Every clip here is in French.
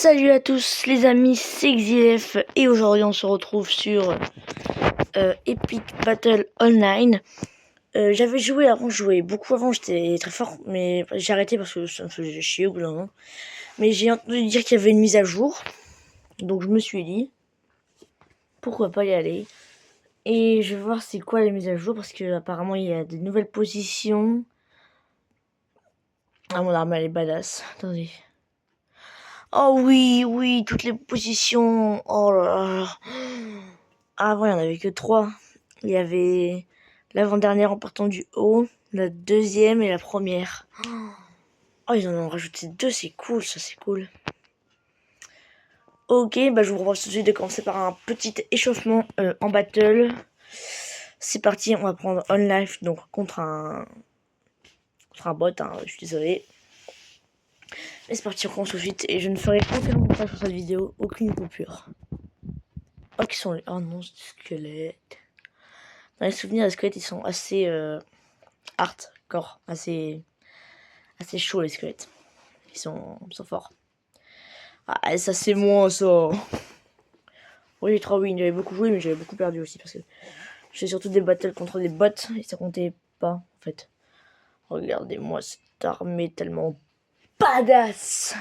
Salut à tous les amis, c'est Xylef et aujourd'hui on se retrouve sur Epic Battle Online. J'avais joué avant, je jouais beaucoup avant, j'étais très fort, mais j'ai arrêté parce que ça me faisait chier au bout d'un moment. Mais j'ai entendu dire qu'il y avait une mise à jour, donc je me suis dit pourquoi pas y aller. Et je vais voir c'est quoi la mise à jour parce que apparemment il y a des nouvelles positions. Ah, mon arme elle est badass, attendez. Oh oui, toutes les positions. Oh là là. Avant, il n'y en avait que 3. Il y avait l'avant-dernière en partant du haut, la deuxième et la première. Oh, ils en ont rajouté 2, c'est cool, ça c'est cool. Ok, bah je vous propose tout de suite de commencer par un petit échauffement en battle. C'est parti, on va prendre on life, donc contre un bot, hein, je suis désolé. Mais c'est parti, on commence tout de suite et je ne ferai aucun montage sur cette vidéo, aucune coupure. Oh, qui sont les... Oh non, c'est des squelettes. Dans les souvenirs, les squelettes, ils sont assez hardcore, assez chauds, les squelettes. Ils sont forts. Ah, ça, c'est moi, ça. Oui, j'ai 3 wins. J'avais beaucoup joué, mais j'avais beaucoup perdu aussi. Parce que j'ai surtout des battles contre des bots. Et ça comptait pas, en fait. Regardez-moi cette armée tellement badass.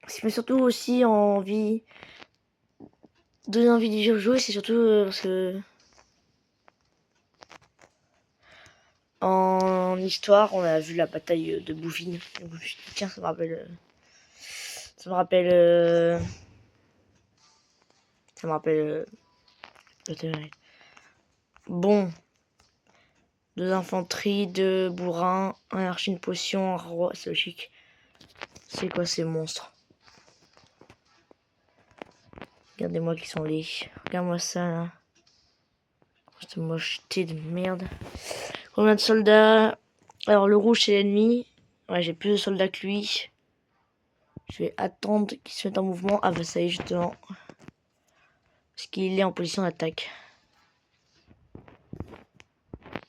Ce qui m'a surtout aussi donner envie de jouer, c'est surtout parce que en histoire, on a vu la bataille de Bouvines. Tiens, ça me rappelle. Ça me rappelle. Bon. 2 infanteries, 2 bourrins, un archer, une potion, un roi, c'est logique. C'est quoi ces monstres? Regardez-moi qui sont les. Regarde-moi ça là. Cette mocheté de merde. Combien de soldats? Alors le rouge c'est l'ennemi. Ouais, j'ai plus de soldats que lui. Je vais attendre qu'il se mette en mouvement. Ah bah ça y est justement. Parce qu'il est en position d'attaque.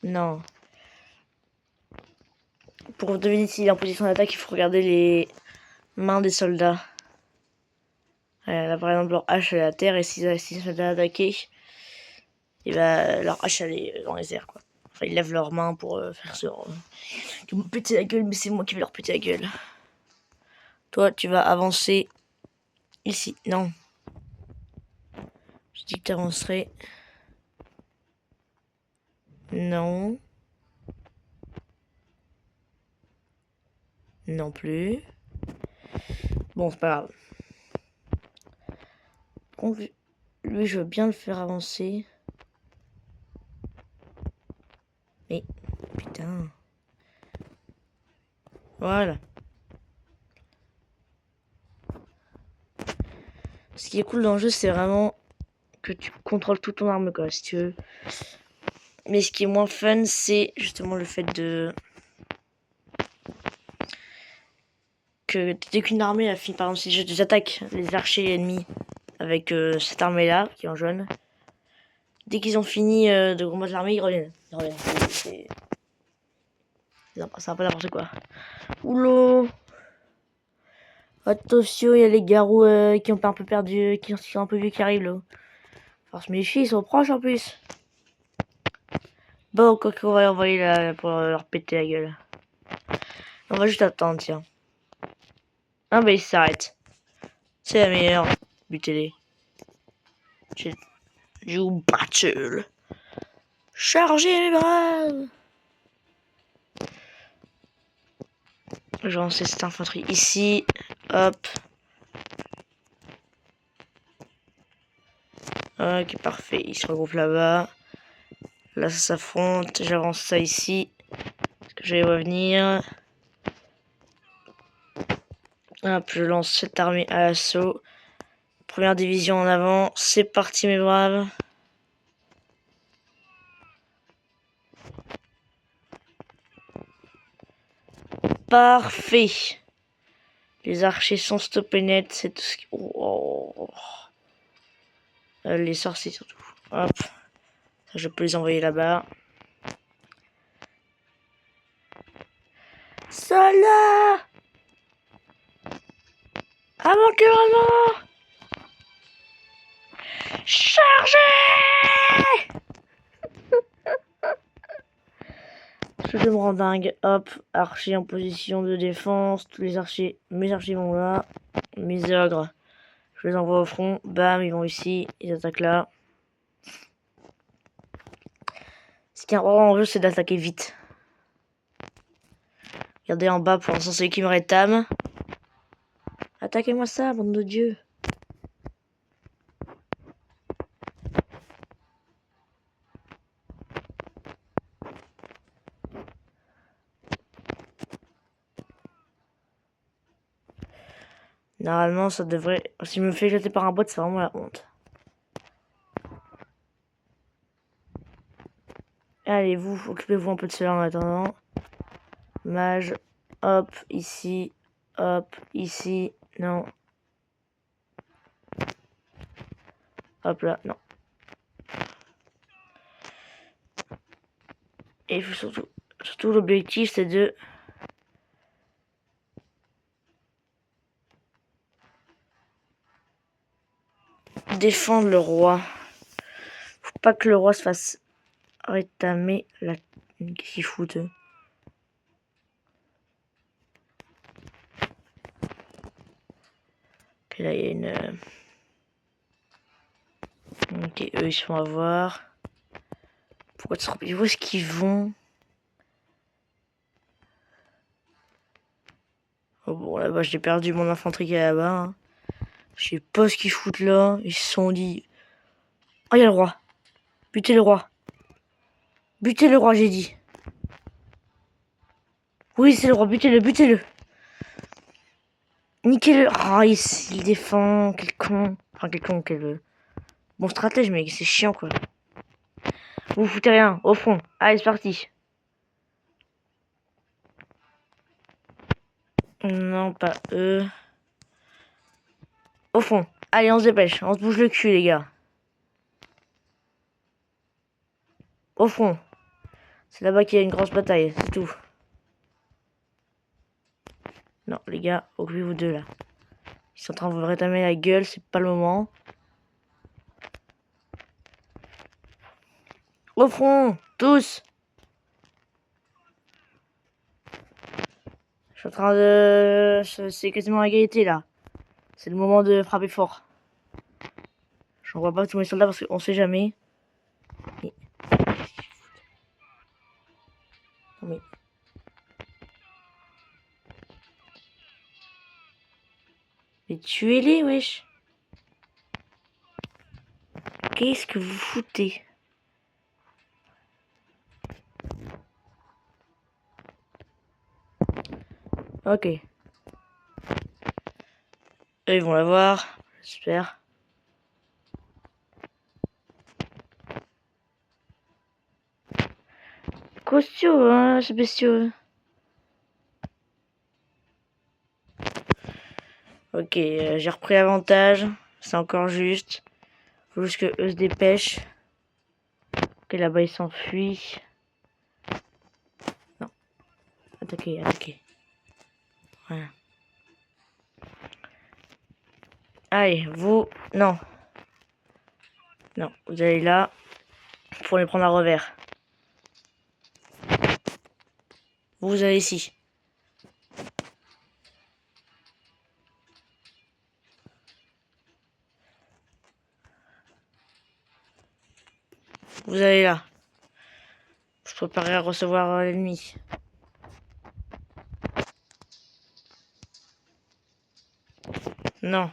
Non. Pour deviner s'il est en position d'attaque, il faut regarder les mains des soldats. Là par exemple leur hache elle est à terre et s'ils se mettent à attaquer, et bah leur hache elle est dans les airs quoi. Enfin ils lèvent leurs mains pour faire ça. Ils vont me péter la gueule, mais c'est moi qui vais leur péter la gueule. Toi tu vas avancer ici. Non. Je dis que tu avancerais. Non. Non plus. Bon c'est pas grave. Contre lui je veux bien le faire avancer. Mais putain. Voilà. Ce qui est cool dans le jeu, c'est vraiment que tu contrôles tout ton arme, quoi, si tu veux. Mais ce qui est moins fun, c'est justement le fait que dès qu'une armée a fini, par exemple, si j'attaque les archers ennemis avec cette armée-là, qui est en jaune, dès qu'ils ont fini de combattre l'armée, ils reviennent. C'est un peu n'importe quoi. Oulô! Attention, il y a les garous qui ont un peu perdu, qui sont un peu vieux qui arrivent là. Faut se méfier, ils sont proches en plus. Bon, quoi qu'on va envoyer là pour leur péter la gueule. On va juste attendre, tiens. Ah bah ils s'arrêtent. C'est la meilleure. Butez-les. You battle. Chargez les braves. Je vais lancer cette infanterie ici. Hop. Ok, parfait. Ils se regroupent là-bas. Là, ça s'affronte. J'avance ça ici. Parce que je vais revenir. Hop, je lance cette armée à l'assaut. Première division en avant. C'est parti, mes braves. Parfait. Les archers sont stoppés net. C'est tout ce qui... Oh. Les sorciers surtout. Hop. Ça, je peux les envoyer là-bas. Soldats! manqué vraiment. Chargez. Je me rends dingue. Hop, archer en position de défense. Tous les archers, mes archers vont là. Mes ogres, je les envoie au front. Bam, ils vont ici. Ils attaquent là. Ce qui est important en jeu, c'est d'attaquer vite. Regardez en bas pour l'instant celui qui me rétame. Attaquez-moi ça, bande de dieux. Normalement, ça devrait... Si je me fais jeter par un bot, c'est vraiment la honte. Allez, vous, occupez-vous un peu de cela en attendant. Mage, hop, ici, hop, ici, non. Hop là, non. Et surtout l'objectif, c'est de... défendre le roi. Faut pas que le roi se fasse rétamer la... Qu'est-ce qu'ils foutent eux? Ok, là, il y a une... Ok, eux, ils se font avoir. Pourquoi où est-ce qu'ils vont? Oh bon, là-bas, j'ai perdu mon infanterie qui est là-bas. Hein. Je sais pas ce qu'ils foutent là. Ils se sont dit... Oh, il y a le roi. Butez le roi. Butez le roi, j'ai dit. Oui, c'est le roi. Butez-le, butez-le. Niquez-le. Ah, il défend. Quel con. Enfin, quel con, quel... Bon stratège, mais c'est chiant, quoi. Vous foutez rien. Au front. Allez, c'est parti. Non, pas eux. Au fond. Allez, on se dépêche. On se bouge le cul, les gars. Au front. C'est là-bas qu'il y a une grosse bataille, c'est tout. Non, les gars, occupez-vous d'eux, là. Ils sont en train de vous rétamer la gueule, c'est pas le moment. Au front, tous. Je suis en train de... C'est quasiment à égalité, là. C'est le moment de frapper fort. J'envoie pas tous mes soldats parce qu'on sait jamais. Mais... Non, mais... Mais tuez-les, wesh. Qu'est-ce que vous foutez? Ok. Eux, ils vont l'avoir, j'espère. Costaud, hein, ce bestiaux. Ok, j'ai repris l'avantage. C'est encore juste. Faut juste que eux se dépêchent. Ok, là-bas, ils s'enfuient. Non. Attaquez, attaquez. Voilà. Allez, vous... Non. Non, vous allez là. Pour les prendre à revers. Vous allez ici. Vous allez là. Je préparerai à recevoir l'ennemi. Non.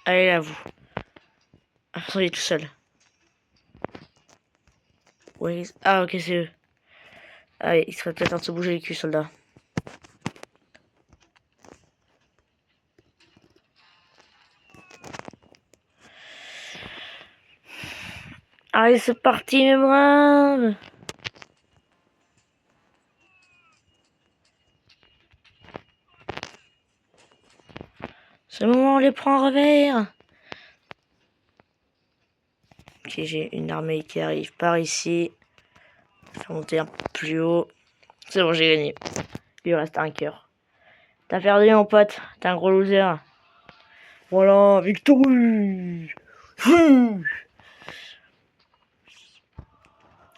Allez là, vous. Ah, il est tout seul. Oui. Ah, ok, c'est eux. Allez, il serait peut-être temps de se bouger les culs, soldats. Allez, c'est parti, mes braves. C'est le moment, on les prend à revers. Ok, j'ai une armée qui arrive par ici. Je vais monter un peu plus haut. C'est bon, j'ai gagné. Il lui reste un cœur. T'as perdu, mon pote. T'es un gros loser. Voilà, victoire.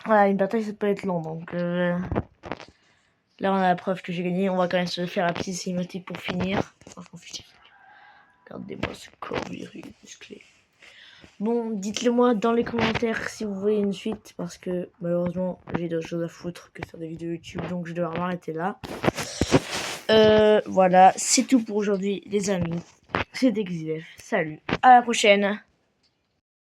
Voilà, une bataille ça peut être long, donc là on a la preuve que j'ai gagné. On va quand même se faire la petite cinématique pour finir. Regardez-moi ce corps viril musclé. Bon, dites-le moi dans les commentaires si vous voulez une suite, parce que malheureusement j'ai d'autres choses à foutre que faire des vidéos YouTube, donc je dois m'arrêter là. Voilà, c'est tout pour aujourd'hui les amis. C'était Xylef. Salut, à la prochaine.